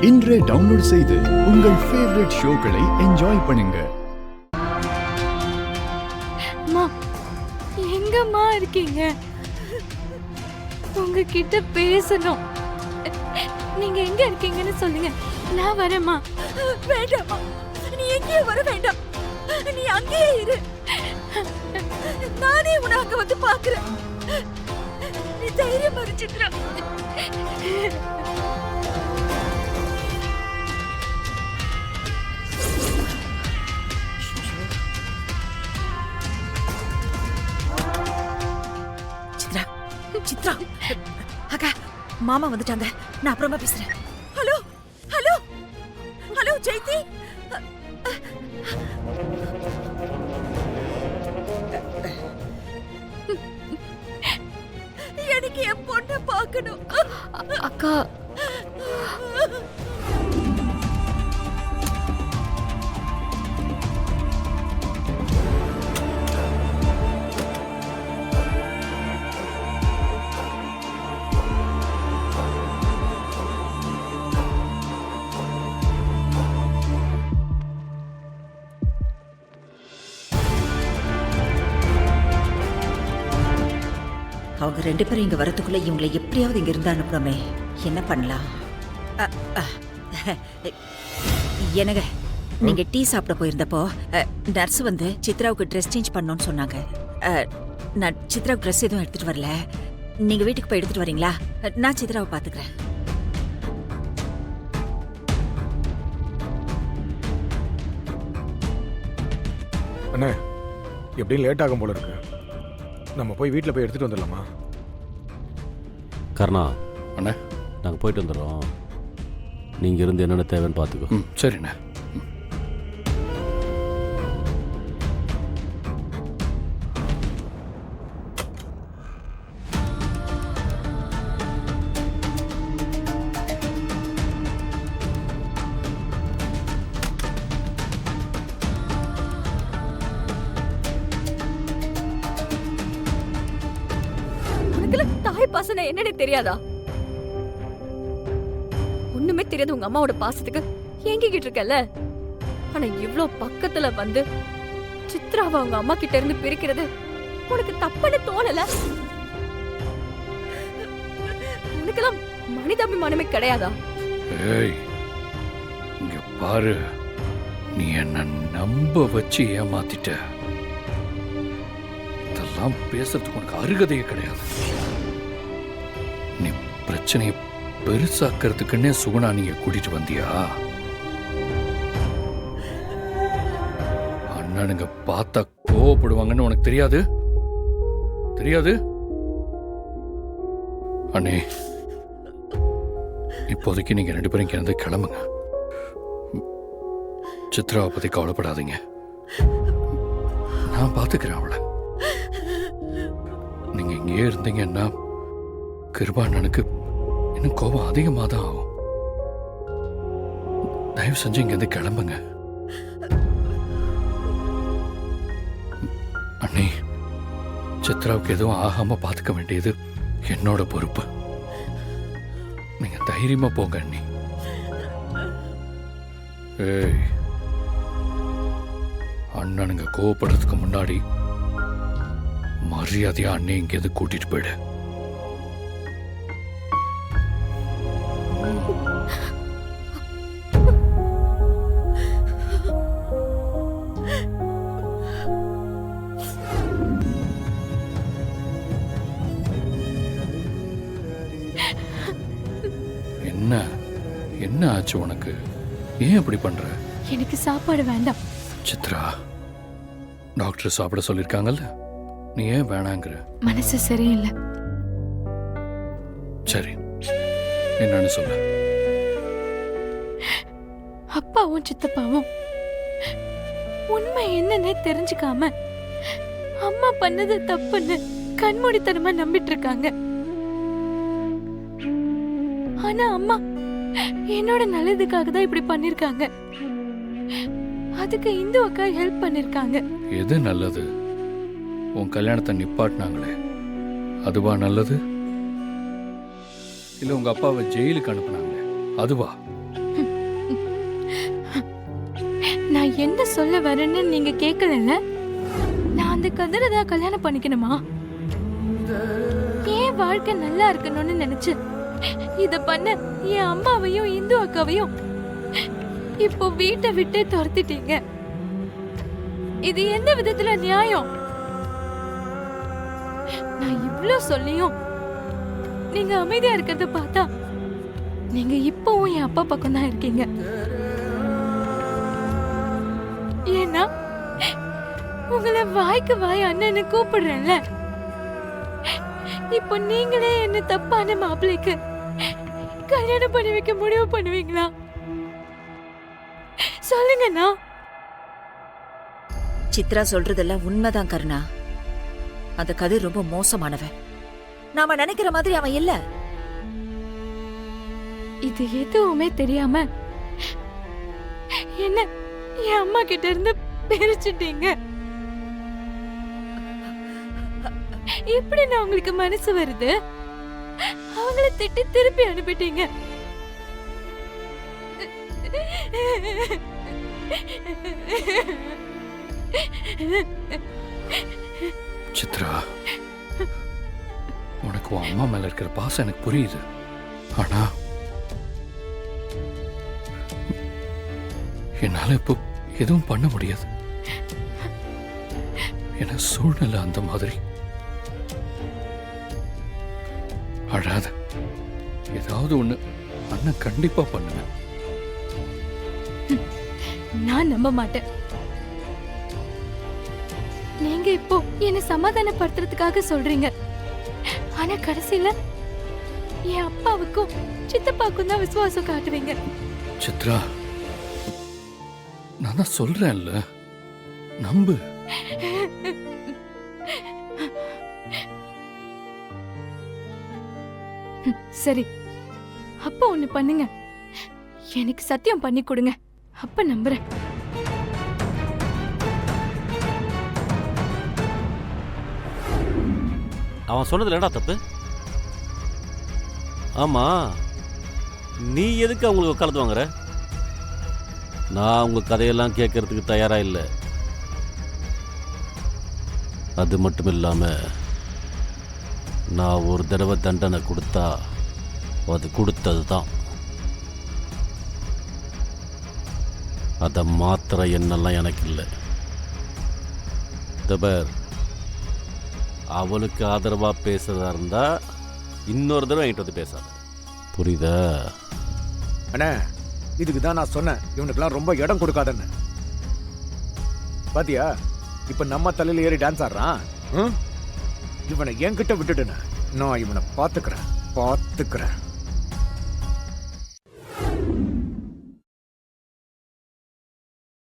இன்றே டவுன்லோட் செய்து உங்கள் ஃபேவரட் ஷோக்களை என்ஜாய் பண்ணுங்க. அம்மா, எங்கம்மா இருக்கீங்க? உங்ககிட்ட பேசணும். நீங்க எங்க இருக்கீங்கன்னு சொல்லுங்க, நான் வரேம்மா. வேண்டாம்மா, நீ எங்கேயும் வர வேண்டாம். நீ அங்கேயே இரு. நானே உன்னை அங்க வந்து பாக்குறேன். நீ தைரியமா இரு சித்ரா. சித்ரா, சித்ரா, அக்கா, மாமா வந்துட்டாங்க. நான் அப்புறமா பேசுறேன். Hello, hello, hello Jayanthi. எனக்கு என் பொண்ணை பார்க்கணும். அக்கா, அவங்க ரெண்டு பேரும் இங்க வரதுக்குள்ள இவங்களை எப்படியாவது இங்க இருந்து அனுப்புறோமே. என்ன பண்ணலாம்? என்னங்க, நீங்க டீ சாப்பிட போயிருந்தப்போ நர்ஸ் வந்து சித்ராவுக்கு ட்ரெஸ் சேஞ்ச் பண்ணணும்னு சொன்னாங்க. நான் சித்ராவுக்கு ட்ரெஸ் எதுவும் எடுத்துட்டு வரல. நீங்க வீட்டுக்கு போய் எடுத்துட்டு வரீங்களா? நான் சித்ராவை பாத்துக்கிறேன். அண்ணே, எப்படியும் லேட் ஆகும் போல இருக்கு. நம்ம போய் வீட்டில் போய் எடுத்துட்டு வந்துடலாமா? கர்ணா அண்ணா, நாங்கள் போயிட்டு வந்துடுறோம். நீங்கள் இருந்து என்னென்ன தேவைன்னு பார்த்துக்கோ. சரிண்ணே. தாய் பாசனை என்னன்னு தெரியாதா? ஒண்ணுமே தெரியாது உங்க அம்மாவோட பாசத்துக்கு ஏங்கிக்கிட்டு இருக்கல. ஆனா இவ்ளோ பக்கத்துல வந்து சித்ராவை அவங்க அம்மா கிட்ட இருந்து பிரிக்கிறது உனக்கு தப்புன்னு தோணல? உனக்கெல்லாம் மனிதாபிமானமே கிடையாதா? ஏய், இங்க பாரு, நீ என்ன நம்ப வச்சு ஏமாத்திட்ட. இதெல்லாம் பேசுறதுக்கு உனக்கு அருகதையே கிடையாது. நீ பிரச்சனையை பெருசாக்கிறதுக்குன்னே சுகுணா நீங்க கூட்டிட்டு வந்தியா? அண்ணனுங்க பார்த்தா கோவப்படுவாங்கன்னு உனக்கு தெரியாது? தெரியாது? அண்ணே, இப்போதைக்கு நீங்க ரெண்டு பேரும் இங்க கிளம்புங்க. சித்ராவை பத்தி கவலைப்படாதீங்க, நான் பாத்துக்கிறேன் அவளை. நீங்க இங்கேயே இருந்தீங்கன்னா கிருபா அண்ணனுக்கு இன்னும் கோபம் அதிகமாக தான் ஆகும். தயவு செஞ்சு இங்க இருந்து கிளம்புங்க. அண்ணே, சித்ராவுக்கு எதுவும் ஆகாம பாத்துக்க வேண்டியது என்னோட பொறுப்பு. நீங்க தைரியமா போங்க அண்ணி. ஏய், அண்ணனுங்க கோவப்படுறதுக்கு முன்னாடி மரியாதையா அண்ணே இங்க எது கூட்டிட்டு போயிடு. என்ன என்ன ஆச்சு உனக்கு? ஏன் இப்படி பண்ற? எனக்கு சாப்பாடு வேண்டாம். சித்ரா, டாக்டர் சாப்பிட சொல்லிருக்காங்கல்ல, நீ ஏன் வேணாங்கிற? மனசு சரியில்லை. சரி, என்னன்னு சொல்ல. அப்பாவும் சித்தப்பாவும் உண்மை என்னன்னே தெரிஞ்சுக்காம அம்மா பண்ணது தப்புன்னு கண்மூடித்தனமா நம்பிட்டு இருக்காங்க. ஆனா அம்மா என்னோட நல்லதுக்காக தான் இப்படி பண்ணிருக்காங்க. அதுக்கு இந்து அக்கா ஹெல்ப் பண்ணிருக்காங்க. எது நல்லது? உன் கல்யாணத்தை நிப்பாட்டினாங்களே, அதுவா நல்லது? இல்ல உங்க அப்பாவை ஜெயிலுக்கு அனுப்புனாங்களே, அதுவா? நான் என்ன சொல்ல வரேன்னு நீங்க கேட்கலல்ல? நான் அந்த கதிரை தான் கல்யாணம் பண்ணிக்கணுமா? ஏன் வாழ்க்கை நல்லா இருக்கணும்னு நினைச்சு இத பண்ண என் அம்மாவையும் இந்து அக்காவையும் இப்போ வீட்டை விட்டு துரத்திட்டீங்க. இது எந்த விதத்துல நியாயம்? நான் இவ்ளோ சொல்லியும் நீங்க அமைதியா இருக்கிறத பார்த்தா நீங்க இப்பவும் என் அப்பா பக்கம் தான் இருக்கீங்க. ஏன்னா உங்களை வாய்க்கு வாய் அண்ணன்னு கூப்பிடுறேன்ல. இப்போ நீங்களே என்ன தப்பான மாப்பிள்ளைக்கு கல்யாணம் பண்ணி வைக்க முடிவு பண்ணுவீங்களா? சொல்லுங்கண்ணா. சித்ரா சொல்றதெல்லாம் உண்மைதான் கருணா. அந்த கதிர் ரொம்ப மோசமானவன். நாம நினைக்கிற மாதிரி அவன் இல்ல. இது எதுவுமே தெரியாம என்ன என் அம்மா கிட்ட இருந்து பிரிச்சுட்டீங்க. எப்படி நான் உங்களுக்கு மனசு வருது? அவங்கள திட்டி திருப்பி அனுப்பிட்டீங்க. சித்ரா, உனக்கு உன் அம்மா மேல இருக்கிற பாசம் எனக்கு புரியுது. ஆனா என்னால இப்போ எதுவும் பண்ண முடியாது. என்ன சூழ்நிலை அந்த மாதிரி. அழாத, ஏதாவது ஒண்ணு அண்ணன் கண்டிப்பா பண்ணுவேன். நான் நம்ப மாட்டேன். நீங்க இப்போ என்ன சமாதானப்படுத்துறதுக்காக சொல்றீங்க. ஆனா கடைசியில என் அப்பாவுக்கும் சித்தப்பாவுக்கும் தான் விசுவாசம் காட்டுவீங்க. சித்ரா, நான் தான் சொல்றேன்ல, நம்பு. சரி, அப்ப ஒண்ணு பண்ணுங்க. எனக்கு சத்தியம் பண்ணி கொடுங்க. அப்ப நம்புறேன். அவன் சொன்னதுல என்னடா தப்பு? ஆமா, நீ எதுக்கு அவங்களுக்கு வக்காலத்து வாங்குற? நான் உங்க கதையெல்லாம் கேட்கறதுக்கு தயாரா இல்லை. அது மட்டும் இல்லாம நான் ஒரு தடவை தண்டனை கொடுத்தா அது கொடுத்தது தான். அதை மாத்திர எண்ணெல்லாம் எனக்கு இல்லை. தபர், அவளுக்கு ஆதரவா பேசுறதா இருந்தா இன்னொரு தடவை என்கிட்ட வந்து பேசாத, புரியுதா? அண்ணே, இதுக்கு தான் நான் சொன்னேன் இவனுக்கெல்லாம் ரொம்ப இடம் கொடுக்காதன்னு. பாத்தியா, இப்ப நம்ம தலையில ஏறி டான்ஸ் ஆடுறான். இவனை என்கிட்ட விட்டுடுன, நான் இவனை பாத்துக்கிறேன்.